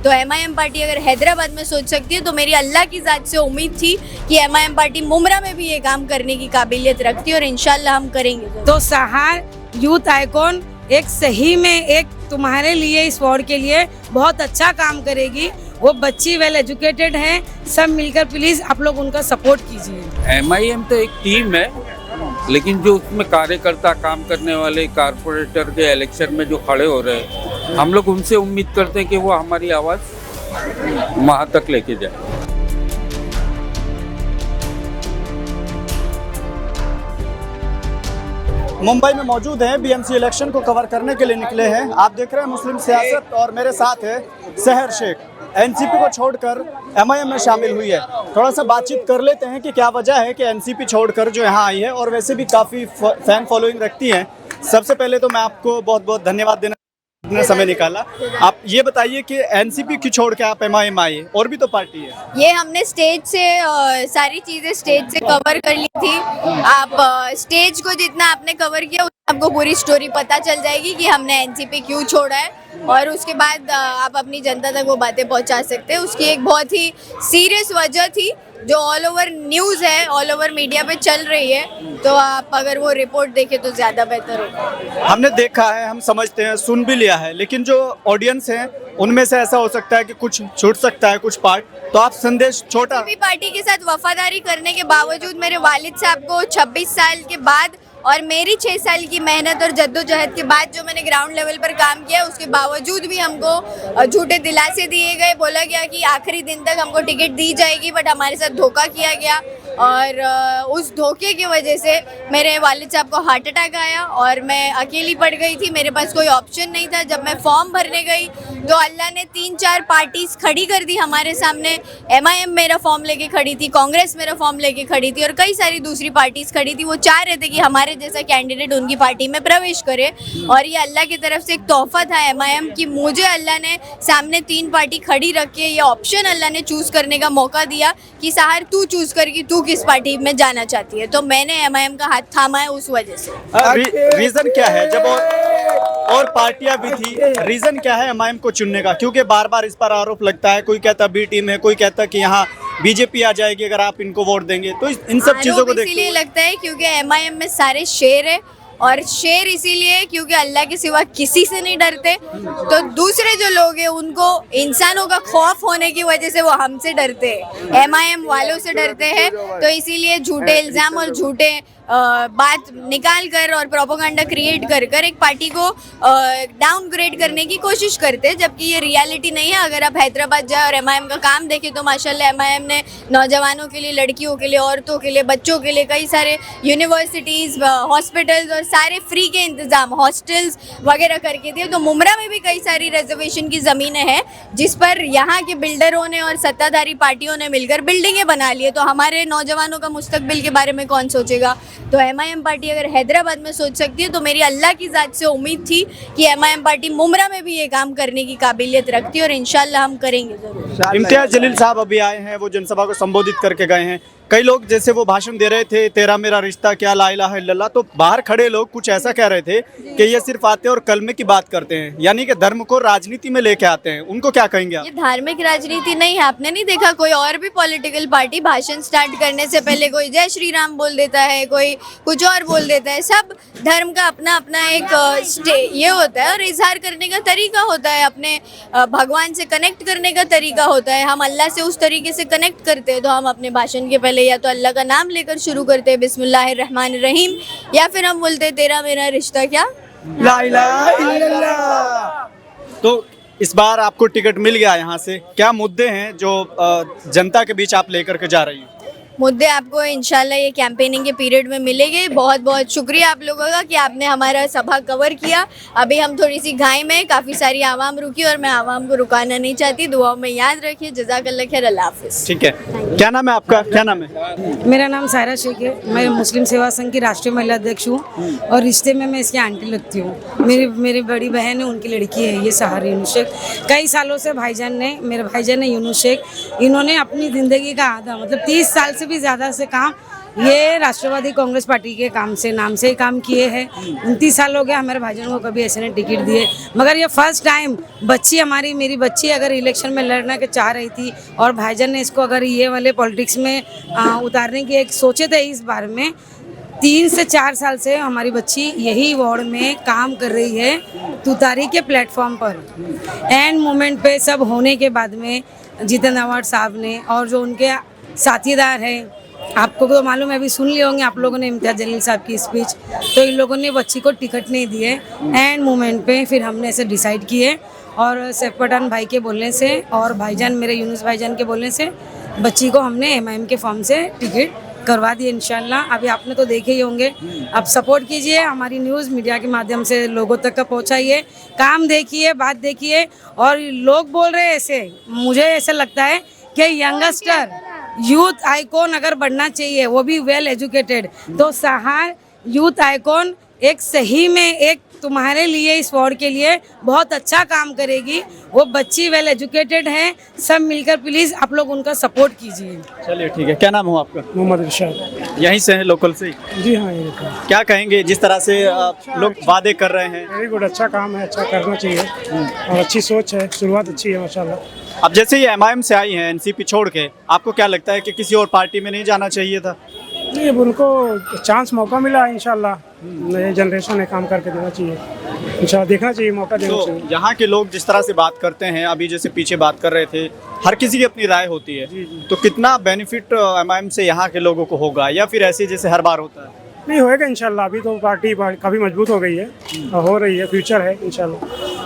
तो MIM party अगर हैदराबाद में सोच सकती है तो मेरी अल्लाह की ज़ात से उम्मीद थी कि MIM पार्टी मुमरा में भी ये काम करने की काबिलियत रखती है और इंशाल्लाह हम करेंगे। तो सहार यूथ आइकॉन एक सही में एक तुम्हारे लिए इस वार्ड के लिए बहुत अच्छा काम करेगी। वो बच्ची वेल एजुकेटेड हैं, सब मिलकर प्लीज आप लोग उनका सपोर्ट कीजिए। MIM तो एक टीम है, लेकिन जो उसमें कार्यकर्ता काम करने वाले कारपोरेटर के इलेक्शन में जो खड़े हो रहे हैं, हम लोग उनसे उम्मीद करते हैं कि वो हमारी आवाज़ वहाँ तक लेके जाए। मुंबई में मौजूद हैं, BMC इलेक्शन को कवर करने के लिए निकले हैं। आप देख रहे हैं मुस्लिम सियासत और मेरे साथ है सहर शेख। एनसीपी को छोड़कर MIM में शामिल हुई है। थोड़ा सा बातचीत कर लेते हैं कि क्या वजह है कि एनसीपी छोड़कर जो यहाँ आई है और वैसे भी काफ़ी फैन फॉलोइंग रखती हैं। सबसे पहले तो मैं आपको बहुत बहुत धन्यवाद देना, अपना समय निकाला। आप ये बताइए कि एनसीपी की छोड़ के आप MIM आए, और भी तो पार्टी है। ये हमने स्टेज से सारी चीज़ें स्टेज से कवर कर ली थी। आप स्टेज को जितना आपने कवर किया आपको पूरी स्टोरी पता चल जाएगी कि हमने एनसीपी क्यों छोड़ा है, और उसके बाद आप अपनी जनता तक वो बातें पहुंचा सकते हैं। उसकी एक बहुत ही सीरियस वजह थी जो ऑल ओवर न्यूज़ है, ऑल ओवर मीडिया पे चल रही है, तो आप अगर वो रिपोर्ट देखें तो ज़्यादा बेहतर होगा। हमने देखा है, हम समझते हैं, सुन भी लिया है, लेकिन जो ऑडियंस है उनमें से ऐसा हो सकता है कि कुछ छूट सकता है, कुछ पार्ट, तो आप संदेश छोटा। भी पार्टी के साथ वफादारी करने के बावजूद मेरे वालिद साहब को 26 साल के बाद और मेरी 6 साल की मेहनत और जद्दोजहद के बाद जो मैंने ग्राउंड लेवल पर काम किया, उसके बावजूद भी हमको झूठे दिलासे दिए गए। बोला गया कि आखिरी दिन तक हमको टिकट दी जाएगी, बट हमारे साथ धोखा किया गया, और उस धोखे की वजह से मेरे वालिद साहब को हार्ट अटैक आया और मैं अकेली पड़ गई थी। मेरे पास कोई ऑप्शन नहीं था। जब मैं फॉर्म भरने गई तो अल्लाह ने 3-4 पार्टीज खड़ी कर दी हमारे सामने। MIM मेरा फॉर्म लेके खड़ी थी, कांग्रेस मेरा फॉर्म लेके खड़ी थी, और कई सारी दूसरी पार्टीज खड़ी थी। वो चाह रहे थे कि हमारे जैसा कैंडिडेट उनकी पार्टी में प्रवेश करे, और ये अल्लाह की तरफ से एक तोहफा था MIM की। मुझे अल्लाह ने सामने 3 पार्टी खड़ी रख के ये ऑप्शन अल्लाह ने चूज़ करने का मौका दिया कि सहार तू चूज़ कर कि तू किस पार्टी में जाना चाहती है, तो मैंने MIM का हाथ थामा है उस वजह से। रीजन क्या है, जब और पार्टियां भी थी, रीजन क्या है MIM को चुनने का? क्योंकि बार बार इस पर आरोप लगता है, कोई कहता बी टीम है, कोई कहता कि यहाँ बीजेपी आ जाएगी अगर आप इनको वोट देंगे, तो इन सब चीजों को देखते इसीलिए लगता है क्योंकि MIM में सारे शेर है, और शेर इसीलिए क्योंकि अल्लाह के सिवा किसी से नहीं डरते। तो दूसरे जो लोग हैं उनको इंसानों का खौफ होने की वजह से वो हमसे डरते हैं, MIM वालों से डरते हैं। तो इसीलिए झूठे इल्ज़ाम और झूठे बात निकाल कर और प्रोपोगंडा क्रिएट कर कर एक पार्टी को डाउनग्रेड करने की कोशिश करते हैं, जबकि ये रियलिटी नहीं है। अगर आप हैदराबाद जाए और MIM का काम देखें तो माशाल्लाह MIM ने नौजवानों के लिए, लड़कियों के लिए, औरतों के लिए, बच्चों के लिए कई सारे यूनिवर्सिटीज़, हॉस्पिटल्स और सारे फ्री के इंतज़ाम, हॉस्टल्स वगैरह करके दिए। तो मुमरा में भी कई सारी रिजर्वेशन की ज़मीनें हैं जिस पर यहाँ के बिल्डरों ने और सत्ताधारी पार्टियों ने मिलकर बिल्डिंगें बना ली है। तो हमारे नौजवानों का मुस्तकबिल के बारे में कौन सोचेगा? तो MIM पार्टी अगर हैदराबाद में सोच सकती है तो मेरी अल्लाह की ज़ात से उम्मीद थी कि MIM पार्टी मुमरा में भी ये काम करने की काबिलियत रखती है, और इंशाल्लाह हम करेंगे ज़रूर। इम्तियाज जलील साहब अभी आए हैं, वो जनसभा को संबोधित करके गए हैं। कई लोग जैसे वो भाषण दे रहे थे, तेरा मेरा रिश्ता क्या, ला इलाहा इल्लल्लाह, तो बाहर खड़े लोग कुछ ऐसा कह रहे थे कि ये सिर्फ आते और कलमे की बात करते हैं, यानी कि धर्म को राजनीति में लेके आते हैं। उनको क्या कहेंगे आप? ये धार्मिक राजनीति नहीं है। आपने नहीं देखा कोई और भी पॉलिटिकल पार्टी भाषण स्टार्ट करने से पहले कोई जय श्री राम बोल देता है, कोई कुछ और बोल देता है। सब धर्म का अपना अपना एक ये होता है और इजहार करने का तरीका होता है, अपने भगवान से कनेक्ट करने का तरीका होता है। हम अल्लाह से उस तरीके से कनेक्ट करते हैं, तो हम अपने भाषण के पहले या तो अल्लाह का नाम लेकर शुरू करते हैं, बिस्मिल्लाहिर्रहमानिर्रहीम, या फिर हम बोलते हैं तेरा मेरा रिश्ता क्या, ला इलाहा इल्लल्लाह। तो इस बार आपको टिकट मिल गया यहाँ से, क्या मुद्दे हैं जो जनता के बीच आप लेकर के जा रही हैं? मुद्दे आपको इंशाल्लाह ये कैंपेनिंग के पीरियड में मिलेंगे। बहुत बहुत शुक्रिया आप लोगों का कि आपने हमारा सभा कवर किया। अभी हम थोड़ी सी घाई में, काफ़ी सारी आवाम रुकी और मैं आवाम को रुकाना नहीं चाहती। दुआओं में याद रखिए। जज़ाकल्लाह खैर, अल्लाह हाफ़िज़। ठीक है, क्या नाम है आपका? क्या नाम है? मेरा नाम सायरा शेख है। मैं मुस्लिम सेवा संघ की राष्ट्रीय महिला अध्यक्ष हूँ और रिश्ते में मैं इसकी आंटी लगती हूँ। मेरी बड़ी बहन है, उनकी लड़की है ये सहार यूनुस शेख। कई सालों से मेरे भाईजान ने यूनुस शेख, इन्होंने अपनी ज़िंदगी का आधा मतलब 30 साल से भी ज़्यादा से काम ये राष्ट्रवादी कांग्रेस पार्टी के काम से नाम से ही काम किए हैं। 29 साल हो गए हमारे भाईजान को कभी ऐसे नहीं टिकट दिए, मगर ये फर्स्ट टाइम बच्ची हमारी मेरी बच्ची अगर इलेक्शन में लड़ना के चाह रही थी और भाईजान ने इसको अगर ये वाले पॉलिटिक्स में उतारने की एक सोचे थे। इस बार में 3 से 4 साल से हमारी बच्ची यही वार्ड में काम कर रही है, तुतारी के प्लेटफॉर्म पर। एंड मोमेंट पे सब होने के बाद में जितेंद्र अवार्ड साहब ने और जो उनके साथीदार हैं, आपको तो मालूम है, अभी सुन लिए होंगे आप लोगों ने इम्तियाज जलील साहब की स्पीच, तो इन लोगों ने बच्ची को टिकट नहीं दिए। एंड मोमेंट पे फिर हमने ऐसे डिसाइड किए और सैफ पठान भाई के बोलने से और भाईजान मेरे यूनुस भाईजान के बोलने से बच्ची को हमने एमआईएम के फॉर्म से टिकट करवा दिए इंशाल्लाह। अभी आपने तो देखे ही होंगे, आप सपोर्ट कीजिए, हमारी न्यूज़ मीडिया के माध्यम से लोगों तक का पहुंचाइए, काम देखिए, बात देखिए। और लोग बोल रहे हैं ऐसे, मुझे ऐसा लगता है कि यंगस्टर यूथ आइकॉन अगर बनना चाहिए, वो भी वेल एजुकेटेड, तो सहार यूथ आइकॉन एक सही में एक तुम्हारे लिए इस वार्ड के लिए बहुत अच्छा काम करेगी। वो बच्ची वेल एजुकेटेड है, सब मिलकर प्लीज़ आप लोग उनका सपोर्ट कीजिए। चलिए ठीक है, क्या नाम हो आपका? मोहम्मद इरशाद। यहीं से हैं, लोकल से ही? जी हाँ, ये तो क्या कहेंगे जिस तरह से लोग वादे कर रहे हैं? वेरी गुड, अच्छा काम है, अच्छा करना चाहिए और अच्छी सोच है, शुरुआत अच्छी है माशाल्लाह। अब जैसे ये एमआईएम से आई हैं एनसीपी छोड़ के, आपको क्या लगता है कि किसी और पार्टी में नहीं जाना चाहिए था? नहीं, अब उनको चांस मौका मिला है, इंशाल्लाह नए जनरेशन है, काम करके देना चाहिए, इंशाल्लाह देखना चाहिए, मौका देना तो चाहिए। यहाँ के लोग जिस तरह से बात करते हैं, अभी जैसे पीछे बात कर रहे थे, हर किसी की अपनी राय होती है, तो कितना बेनिफिट एमआईएम से यहाँ के लोगों को होगा, या फिर ऐसे जैसे हर बार होता है? नहीं होएगा इंशाल्लाह, अभी तो पार्टी काफ़ी मजबूत हो गई है और हो रही है, फ्यूचर है इंशाल्लाह।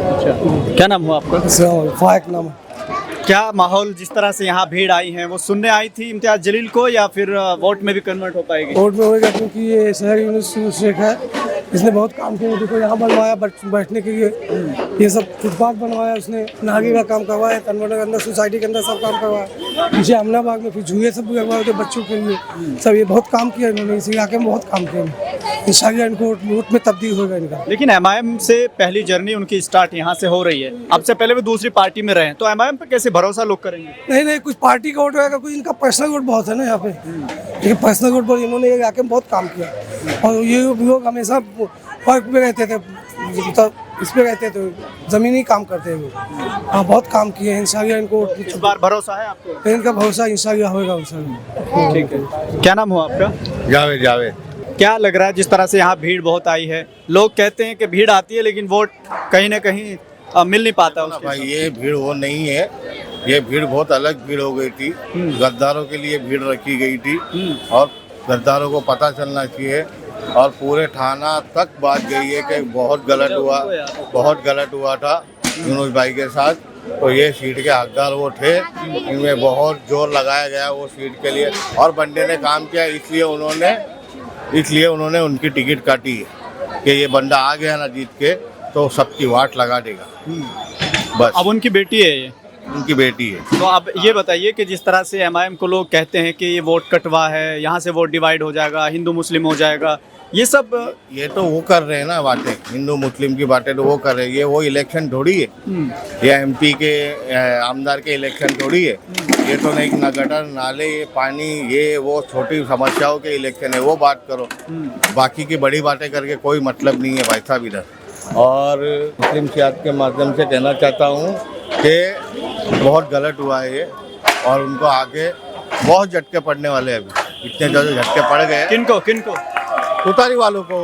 अच्छा, क्या नाम हुआ आपका? फायक नाम। क्या माहौल जिस तरह से यहाँ भीड़ आई है, वो सुनने आई थी इम्तियाज जलील को, या फिर वोट में भी कन्वर्ट हो पाएगी? वोट में होएगा, क्योंकि ये शहर यूनुस शेख है, इसने बहुत काम किया। देखो यहाँ बनवाया बैठने के लिए, ये सब फुटपाथ बनवाया उसने, नागे का काम करवाया, कन्वर्टर के अंदर, सोसाइटी के अंदर सब काम करवाया। पीछे अमना बाग में फिर झूले सब लगवाए थे बच्चों के लिए, सब ये बहुत काम किया इन्होंने, इस इलाके में बहुत काम किया। इंशाल्लाह इनको वोट में तब्दील होगा इनका। लेकिन एमआईएम से पहली जर्नी उनकी स्टार्ट यहाँ से हो रही है, अब से पहले भी दूसरी पार्टी में रहे, तो एमआईएम पे कैसे भरोसा लोग करेंगे? नहीं, कुछ पार्टी का वोट होगा, कुछ इनका पर्सनल वोट बहुत है ना यहाँ पे, लेकिन पर्सनल वोट पर इन्होंने इलाके में बहुत काम किया। और ये लोग हमेशा वर्क पे रहते थे, मतलब इस पे रहते थे, जमीनी काम करते हैं वो। हाँ, बहुत काम किए हैं, इंशाल्लाह इनको इस बार भरोसा है आपको? इनका भरोसा इंशाल्लाह होगा इंशाल्लाह। ठीक है, क्या नाम हुआ आपका? जावेद। क्या लग रहा है जिस तरह से यहाँ भीड़ बहुत आई है, लोग कहते हैं कि भीड़ आती है लेकिन वोट कहीं ना कहीं मिल नहीं पाता उसके भाई साथ। ये भीड़ वो नहीं है, ये भीड़ बहुत अलग भीड़ हो गई थी। गद्दारों के लिए भीड़ रखी गई थी और गद्दारों को पता चलना चाहिए और पूरे थाना तक बात गई है कि बहुत गलत हुआ था यूनुस भाई के साथ। तो ये सीट के हकदार वो थे, इनमें बहुत जोर लगाया गया वो सीट के लिए और बंदे ने काम किया, इसलिए उन्होंने उनकी टिकट काटी है कि ये बंदा आ गया ना जीत के तो सबकी वाट लगा देगा। बस अब उनकी बेटी है ये, उनकी बेटी है। तो अब ये बताइए कि जिस तरह से एमआईएम को लोग कहते हैं कि ये वोट कटवा है, यहाँ से वोट डिवाइड हो जाएगा, हिंदू मुस्लिम हो जाएगा, ये सब ये तो वो कर रहे हैं ना बातें, हिंदू मुस्लिम की बातें तो वो कर रहे हैं। ये वो इलेक्शन थोड़ी है, ये एमपी के आमदार के इलेक्शन थोड़ी है। ये तो नहीं ना गटर नाले, ये पानी, ये वो छोटी समस्याओं के इलेक्शन है, वो बात करो। बाकी की बड़ी बातें करके कोई मतलब नहीं है भाई साहब इधर। और मुस्लिम सियासत के माध्यम से कहना चाहता हूँ कि बहुत गलत हुआ है ये और उनको आगे बहुत झटके पड़ने वाले हैं। अभी इतने ज़्यादा झटके पड़ गए। किनको उतारी वालों को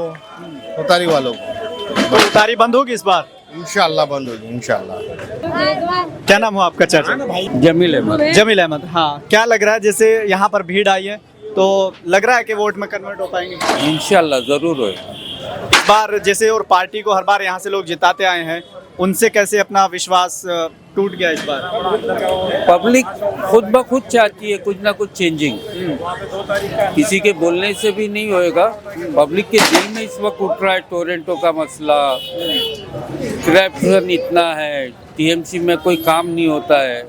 तो उतारी बंद होगी इस बार? इंशाल्लाह बंद होगी इंशाल्लाह। क्या नाम हुआ आपका चाचा? जमील अहमद। जमील अहमद। हाँ, क्या लग रहा है जैसे यहाँ पर भीड़ आई है तो लग रहा है कि वोट में कन्वर्ट हो पाएंगे? इंशाल्लाह जरूर होगा। इस बार जैसे और पार्टी को हर बार यहाँ से लोग जिताते आए हैं, उनसे कैसे अपना विश्वास टूट गया इस बार? पब्लिक खुद ब खुद चाहती है कुछ ना कुछ चेंजिंग, किसी के बोलने से भी नहीं होएगा। पब्लिक के दिल में इस वक्त उठ रहा है टोरेंटो का मसला, करप्शन इतना है, टीएमसी में कोई काम नहीं होता है,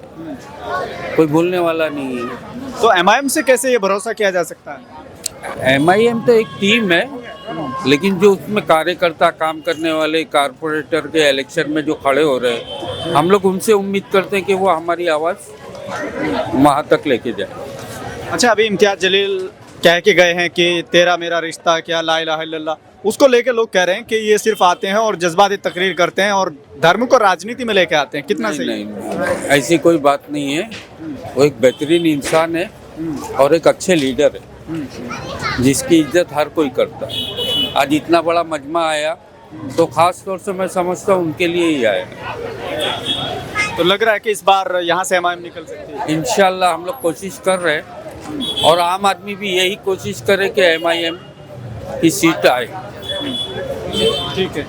कोई बोलने वाला नहीं है। तो एमआईएम से कैसे ये भरोसा किया जा सकता है? एमआईएम तो एक टीम है, लेकिन जो उसमें कार्यकर्ता काम करने वाले कारपोरेटर के इलेक्शन में जो खड़े हो रहे हैं, हम लोग उनसे उम्मीद करते हैं कि वो हमारी आवाज़ वहाँ तक लेके जाए। अच्छा, अभी इम्तियाज जलील कह के गए हैं कि तेरा मेरा रिश्ता क्या ला इलाहा इल्लल्लाह, उसको लेके लोग कह रहे हैं कि ये सिर्फ आते हैं और जज्बाती तकरीर करते हैं और धर्म को राजनीति में लेके आते हैं। कितना सही? नहीं, ऐसी कोई बात नहीं है। वो एक बेहतरीन इंसान है और एक अच्छे लीडर है जिसकी इज्जत हर कोई करता है। आज इतना बड़ा मजमा आया तो खास तौर से मैं समझता हूँ उनके लिए ही आया। तो लग रहा है कि इस बार यहाँ से एमआईएम निकल सकती है। इंशाल्लाह हम लोग कोशिश कर रहे हैं और आम आदमी भी यही कोशिश करे कि एमआईएम की सीट आए। ठीक है,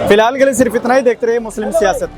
फिलहाल के लिए सिर्फ इतना ही। देखते रहिए मुस्लिम सियासत।